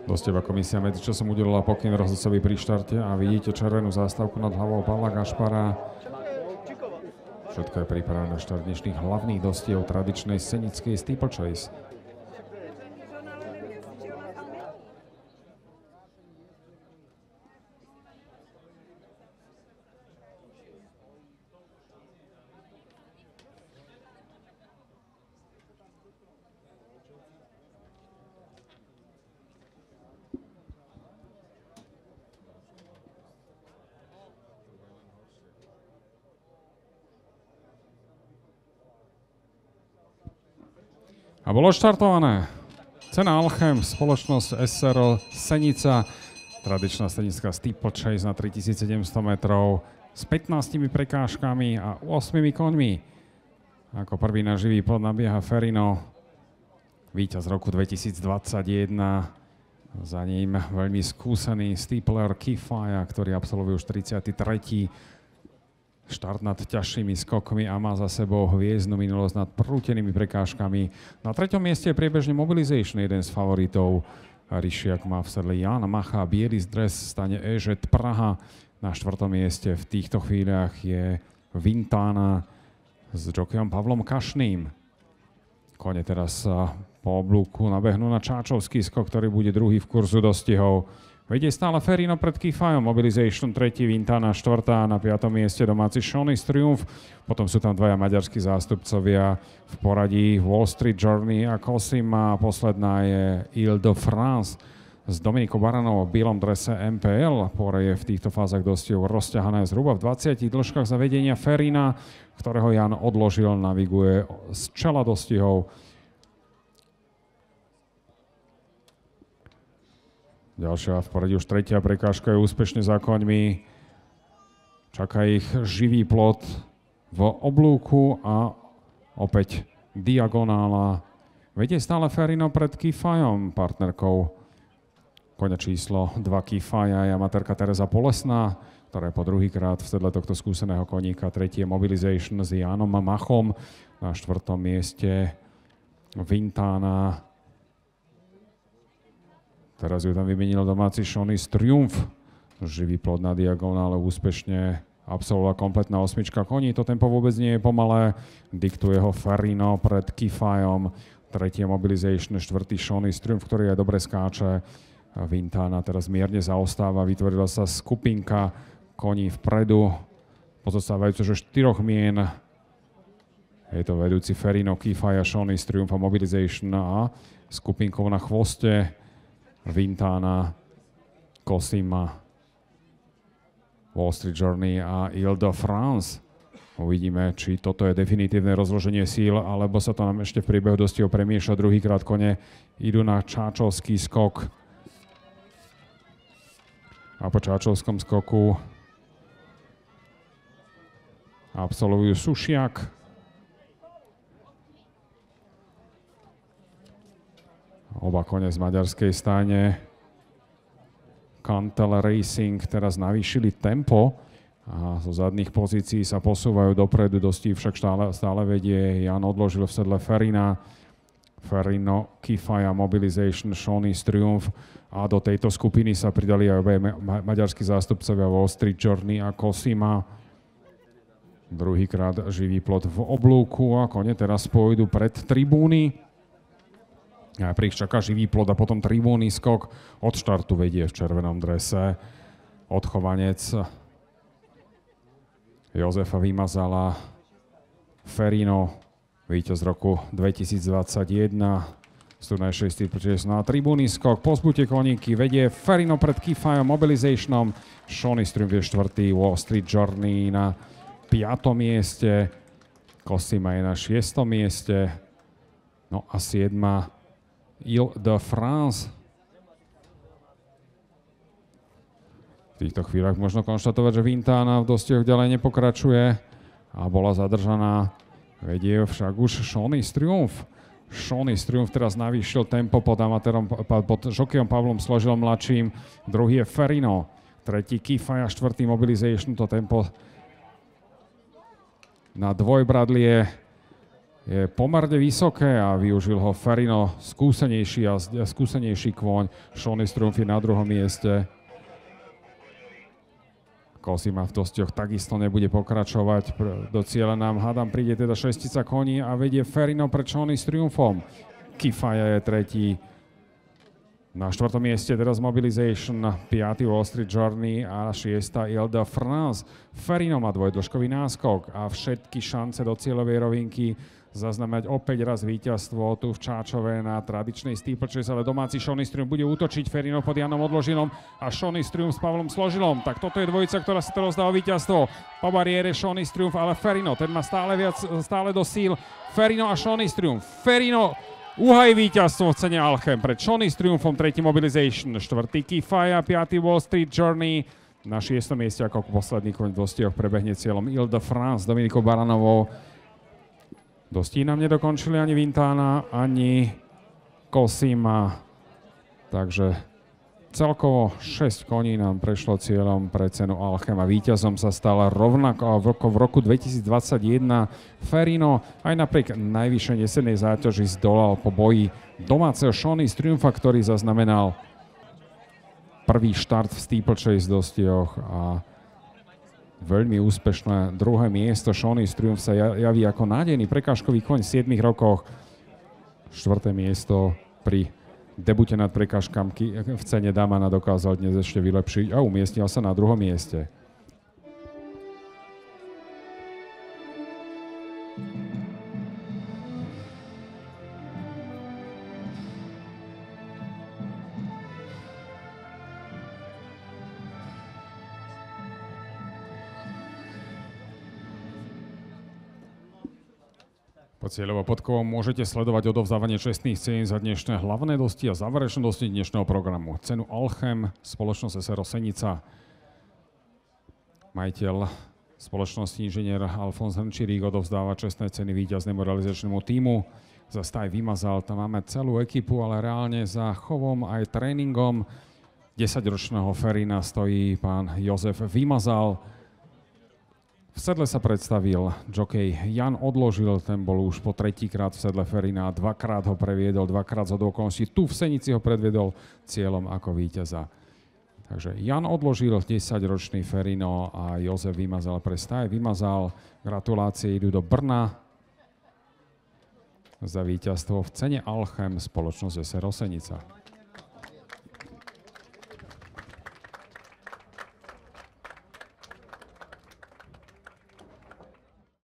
Dostevá komisia medzičasom udelila pokyn rozhodcovi pri štarte a vidíte červenú zástavku nad hlavou Pavla Gašpara. Všetko je pripravené na štart dnešných hlavných dostiev tradičnej scenickej steeplechase. A bolo štartované. Cena Alchem, spoločnosť SRO Senica, tradičná scenická steeplechase na 3700 metrov s 15 prekážkami a 8 koňmi. Ako prvý na živý plod nabieha Ferrino, víťaz roku 2021. Za ním veľmi skúsený steepler Kifaya, ktorý absolvuje už 33. štart nad ťažšími skokmi a má za sebou hviezdnu minulosť nad prútenými prekážkami. Na 3. mieste je priebežne Mobilization, jeden z favoritov. Ryšiak má v sedle Jan Macha, biely dres stane EŽ Praha. Na 4. mieste v týchto chvíľach je Vintana s jokejom Pavlom Kašným. Kone teraz po oblúku nabehnú na Čáčovský skok, ktorý bude druhý v kurzu dostihov. Vedie stále Ferrino pred Kifayom, Mobilization 3, Vintana 4, na 5. mieste domáci Shoney's Triumph, potom sú tam dvaja maďarskí zástupcovia v poradí Wall Street Journey a Cosima, posledná je Ile de France s Dominikou Baranovou v bielom drese MPL. Pore je v týchto fázach dostihov rozťahané zhruba v 20 dĺžkach za vedenia Ferrina, ktorého Jan odložil, naviguje z čela dostihov. Ďalšia v poradí už 3. prekážka je úspešne za koňmi. Čaká ich živý plot v oblúku a opäť diagonála. Vedie stále Ferrino pred Kifayom, partnerkou koňa číslo 2 Kifaya je amatérka Tereza Polesná, ktorá je po druhýkrát v sedle tohto skúseného koníka. 3. je Mobilization s Jánom Machom. Na 4. mieste Vintana. Teraz ju tam vymenil domáci Shoney's Triumph. Živý plod na diagonále úspešne absolvovala kompletná 8 koní. To tempo vôbec nie je pomalé. Diktuje ho Ferrino pred Kifayom. 3. Mobilization, 4. Shoney's Triumph, ktorý aj dobre skáče. Vintana teraz mierne zaostáva. Vytvorila sa skupinka koní vpredu. Pozostávajúce že 4 mien. Je to vedúci Ferrino, Kifaya, Shoney's Triumph a Mobilization a skupinkou na chvoste Vintana, Cosima, Wall Street Journey a Ile de France. Uvidíme, či toto je definitívne rozloženie síl, alebo sa to nám ešte v priebehu dostihov premieša. Druhýkrát kone idú na Čáčovský skok. A po Čáčovskom skoku absolvujú Sušiak. Oba kone z maďarskej stáne. Cantel Racing teraz navýšili tempo a zo zadných pozícií sa posúvajú dopredu. Dostih však stále vedie. Jan odložil v sedle Ferrina. Ferrino, Kifaya, Mobilization, Shoney's Triumph. A do tejto skupiny sa pridali aj obe maďarskí zástupcovia Wall Street Journey a Cosima. Druhýkrát živý plot v oblúku a kone teraz pôjdu pred tribúny. Najprv čaká živý plod a potom tribúnny skok. Od štartu vedie v červenom drese odchovanec Jozefa Vymazala Ferrino, víťaz roku 2021. Studnejšej steeplechase na tribúnny skok. Pozbuďte koníky, vedie Ferrino pred Kifayom, Mobilizationom. Shoney's Triumph je 4. Wall Street Journey na 5. mieste. Cosima je na 6. mieste. No a 7. Ile de France. V týchto chvíľach možno konštatovať, že Vintana v dostihoch ďalej nepokračuje a bola zadržaná. Vedie však už Shoney's Triumph. Shoney's Triumph teraz navýšil tempo pod žokejom Pavlom Složilom mladším. Druhý je Ferrino. 3. Kifaya, 4. Mobilization. To tempo na dvojbradlie je pomerne vysoké a využil ho Ferrino, skúsenejší kôň. Shoney's Triumph je na druhom mieste. Cosima v dostiach takisto nebude pokračovať. Do cieľa nám, hádam, príde teda 6 koní a vedie Ferrino pred Shoney's Triumphom. Kifaya je tretí. Na 4. mieste teraz Mobilization, 5. Wall Street Journey a 6. Ile de France. Ferrino má dvojdĺžkový náskok a všetky šance do cieľovej rovinky zaznamenať opäť raz víťazstvo tu v Čáčove na tradičnej steeplechase, ale domáci Shoney's Triumph bude útočiť. Ferrino pod Janom Odložilom a Shoney's Triumph s Pavlom Složilom. Tak toto je dvojica, ktorá si teraz dá o víťazstvo. Po bariére Shoney's Triumph, ale Ferrino, ten má stále do síl. Ferrino a Shoney's Triumph. Ferrino uhají víťazstvo v cene Alchem pred Shoney's Triumphom, 3. Mobilization, 4. Kifaya, 5. Wall Street Journey. Na 6. mieste ako posledný koň v dostihoch prebehne cieľom Ile de France Dominikou Baranovou. Dostí nám nedokončili ani Vintana, ani Cosima. Takže celkovo 6 koní nám prešlo cieľom pre cenu Alchem a víťazom sa stala rovnako v roku 2021 Ferrino. Aj napriek najvyššej jesennej záťaži zdolal po boji domáceho Shoney's Triumpha, ktorý zaznamenal prvý štart v steeplechase dostihoch a veľmi úspešné druhé miesto. Shoney's Triumph sa javí ako nádejný prekážkový koň v 7 rokoch. 4. miesto pri debute nad prekážkami v cene Damana dokázal dnes ešte vylepšiť a umiestnil sa na 2. mieste. Po cieľovo-podkovom môžete sledovať odovzdávanie čestných cien za dnešné hlavné dosti a záverečné dosti dnešného programu. Cenu Alchem, spoločnosť SRO Senica. Majiteľ spoločnosti inžinier Alfons Hrnčírík odovzdáva čestné ceny víťaznému realizačnému tímu. Za Staj Vymazal, tam máme celú ekipu, ale reálne za chovom aj tréningom 10-ročného Ferrina stojí pán Jozef Vymazal. V sedle sa predstavil jockey Jan Odložil, ten bol už po 3. krát v sedle Ferrina, 2-krát ho previedol, 2-krát z okolností. Tu v Senici ho predviedol cieľom ako víťaza. Takže Jan Odložil, 10-ročný Ferrino a Jozef Vymazal pre Staj Vymazal. Gratulácie idú do Brna za víťazstvo v cene Alchem spoločnosť SRO Senica.